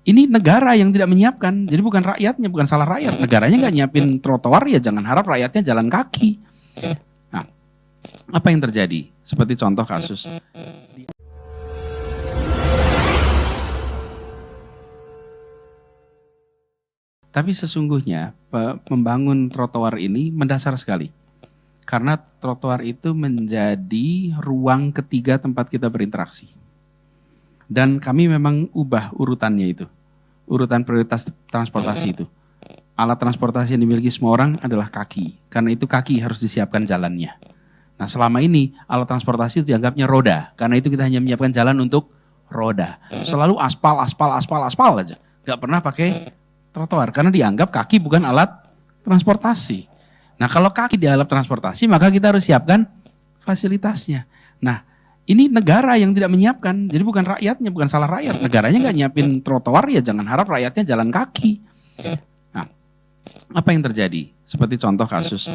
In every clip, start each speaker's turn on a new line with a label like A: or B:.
A: ini negara yang tidak menyiapkan. Jadi bukan rakyatnya, bukan salah rakyat. Negaranya nggak nyiapin trotoar, ya jangan harap rakyatnya jalan kaki. Nah, apa yang terjadi? Seperti contoh kasus. Tapi sesungguhnya membangun trotoar ini mendasar sekali. Karena trotoar itu menjadi ruang ketiga tempat kita berinteraksi. Dan kami memang ubah urutannya itu. Urutan prioritas transportasi itu. Alat transportasi yang dimiliki semua orang adalah kaki. Karena itu kaki harus disiapkan jalannya. Nah selama ini alat transportasi itu dianggapnya roda. Karena itu kita hanya menyiapkan jalan untuk roda. Selalu aspal aja. Gak pernah pakai trotoar. Karena dianggap kaki bukan alat transportasi. Nah kalau kaki di alat transportasi maka kita harus siapkan fasilitasnya. Nah ini negara yang tidak menyiapkan. Jadi bukan rakyatnya, bukan salah rakyat. Negaranya nggak nyiapin trotoar, ya jangan harap rakyatnya jalan kaki. Nah apa yang terjadi? Seperti contoh kasus.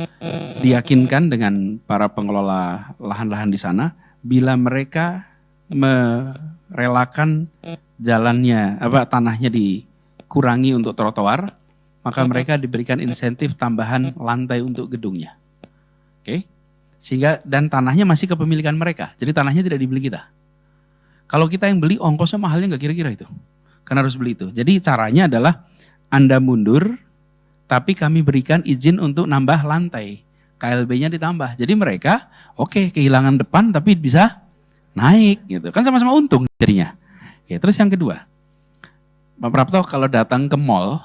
A: Diyakinkan dengan para pengelola lahan-lahan di sana. Bila mereka merelakan jalannya, tanahnya dikurangi untuk trotoar, maka mereka diberikan insentif tambahan lantai untuk gedungnya. Oke? Sehingga dan tanahnya masih kepemilikan mereka. Jadi tanahnya tidak dibeli kita. Kalau kita yang beli, ongkosnya mahalnya nggak kira-kira itu. Karena harus beli itu. Jadi caranya adalah Anda mundur, tapi kami berikan izin untuk nambah lantai. KLB-nya ditambah. Jadi mereka kehilangan depan tapi bisa naik gitu. Kan sama-sama untung jadinya. Oke, terus yang kedua. Pak Prapto kalau datang ke mall,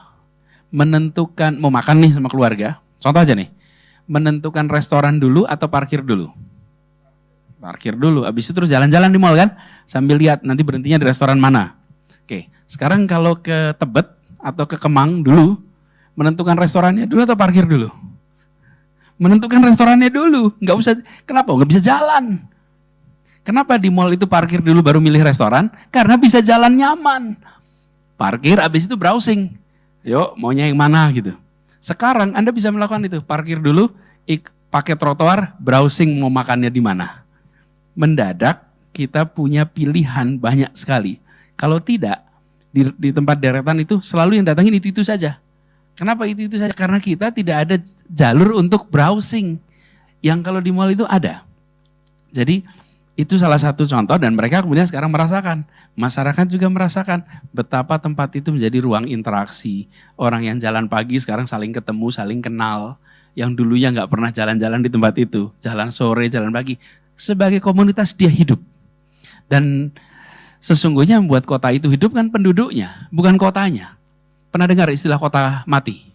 A: menentukan mau makan nih sama keluarga, contoh aja nih, menentukan restoran dulu atau parkir dulu? Parkir dulu, habis itu terus jalan-jalan di mall kan, sambil lihat nanti berhentinya di restoran mana. Oke, sekarang kalau ke Tebet atau ke Kemang dulu, menentukan restorannya dulu atau parkir dulu? Menentukan restorannya dulu, nggak usah, kenapa? Nggak bisa jalan. Kenapa di mall itu parkir dulu baru milih restoran? Karena bisa jalan nyaman. Parkir, habis itu browsing. Yuk maunya yang mana gitu. Sekarang Anda bisa melakukan itu. Parkir dulu, pakai trotoar, browsing mau makannya di mana. Mendadak kita punya pilihan banyak sekali. Kalau tidak, di tempat deretan itu selalu yang datangin itu saja. Kenapa itu saja? Karena kita tidak ada jalur untuk browsing. Yang kalau di mall itu ada. Jadi itu salah satu contoh dan mereka kemudian sekarang merasakan. Masyarakat juga merasakan betapa tempat itu menjadi ruang interaksi. Orang yang jalan pagi sekarang saling ketemu, saling kenal. Yang dulunya nggak pernah jalan-jalan di tempat itu. Jalan sore, jalan pagi. Sebagai komunitas dia hidup. Dan sesungguhnya membuat kota itu hidup kan penduduknya, bukan kotanya. Pernah dengar istilah kota mati?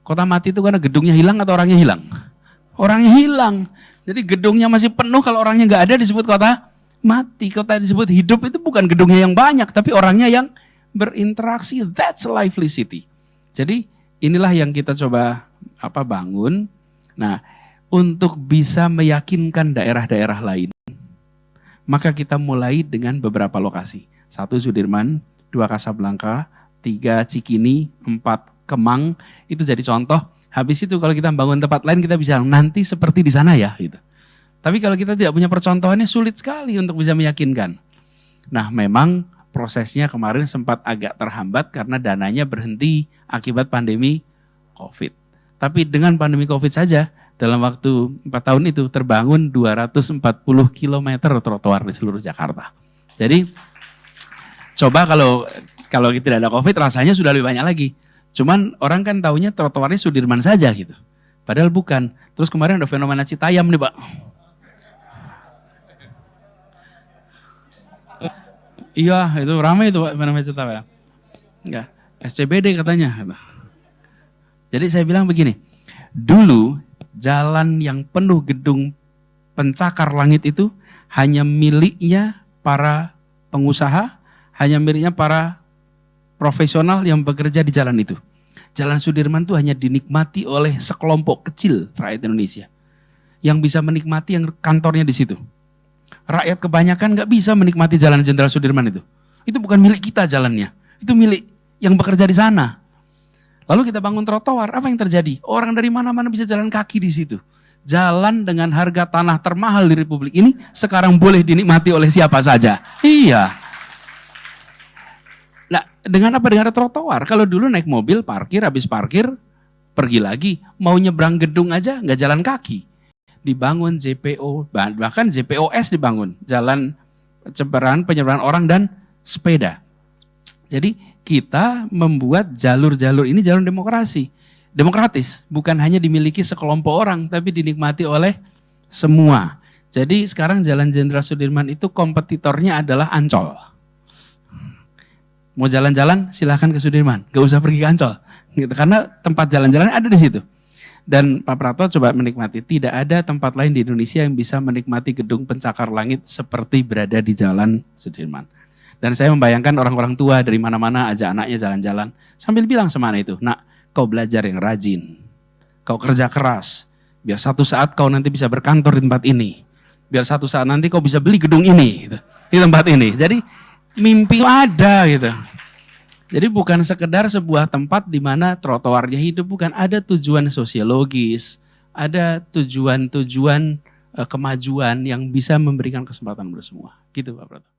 A: Kota mati itu karena gedungnya hilang atau orangnya hilang? Orangnya hilang. Jadi gedungnya masih penuh, kalau orangnya nggak ada disebut kota mati. Kota disebut hidup itu bukan gedungnya yang banyak, tapi orangnya yang berinteraksi. That's a lively city. Jadi inilah yang kita coba bangun. Nah, untuk bisa meyakinkan daerah-daerah lain, maka kita mulai dengan beberapa lokasi. 1 Sudirman, 2 Kasablanka, 3 Cikini, 4 Kemang. Itu jadi contoh. Habis itu kalau kita bangun tempat lain kita bisa nanti seperti di sana ya gitu. Tapi kalau kita tidak punya percontohannya sulit sekali untuk bisa meyakinkan. Nah memang prosesnya kemarin sempat agak terhambat karena dananya berhenti akibat pandemi COVID. Tapi dengan pandemi COVID saja dalam waktu 4 tahun itu terbangun 240 km trotoar di seluruh Jakarta. Jadi coba kalau tidak ada COVID rasanya sudah lebih banyak lagi. Cuman orang kan taunya trotoarnya Sudirman saja gitu. Padahal bukan. Terus kemarin ada fenomena Citayam nih Pak. Iya itu ramai itu Pak fenomena Citayam. Enggak, SCBD katanya. Jadi saya bilang begini. Dulu jalan yang penuh gedung pencakar langit itu hanya miliknya para pengusaha, hanya miliknya para profesional yang bekerja di jalan itu. Jalan Sudirman itu hanya dinikmati oleh sekelompok kecil rakyat Indonesia. Yang bisa menikmati yang kantornya di situ. Rakyat kebanyakan nggak bisa menikmati jalan Jenderal Sudirman itu. Itu bukan milik kita jalannya. Itu milik yang bekerja di sana. Lalu kita bangun trotoar, apa yang terjadi? Orang dari mana-mana bisa jalan kaki di situ. Jalan dengan harga tanah termahal di Republik ini sekarang boleh dinikmati oleh siapa saja. Iya. Nah, Dengan apa? Dengan ada trotoar. Kalau dulu naik mobil, parkir, habis parkir, pergi lagi. Mau nyebrang gedung aja nggak jalan kaki. Dibangun JPO, bahkan JPOS dibangun. Jalan penyeberangan orang dan sepeda. Jadi kita membuat jalur-jalur ini jalur demokratis. Bukan hanya dimiliki sekelompok orang, tapi dinikmati oleh semua. Jadi sekarang Jalan Jenderal Sudirman itu kompetitornya adalah Ancol. Mau jalan-jalan silahkan ke Sudirman, gak usah pergi ke Ancol. Gitu. Karena tempat jalan-jalan ada di situ. Dan Pak Prato coba menikmati, tidak ada tempat lain di Indonesia yang bisa menikmati gedung pencakar langit seperti berada di Jalan Sudirman. Dan saya membayangkan orang-orang tua dari mana-mana ajak anaknya jalan-jalan. Sambil bilang sama anak itu, nak kau belajar yang rajin, kau kerja keras, biar satu saat kau nanti bisa berkantor di tempat ini. Biar satu saat nanti kau bisa beli gedung ini, gitu, di tempat ini. Jadi mimpi ada gitu. Jadi bukan sekedar sebuah tempat di mana trotoarnya hidup, bukan, ada tujuan sosiologis, ada tujuan kemajuan yang bisa memberikan kesempatan untuk semua. Gitu Pak Prato.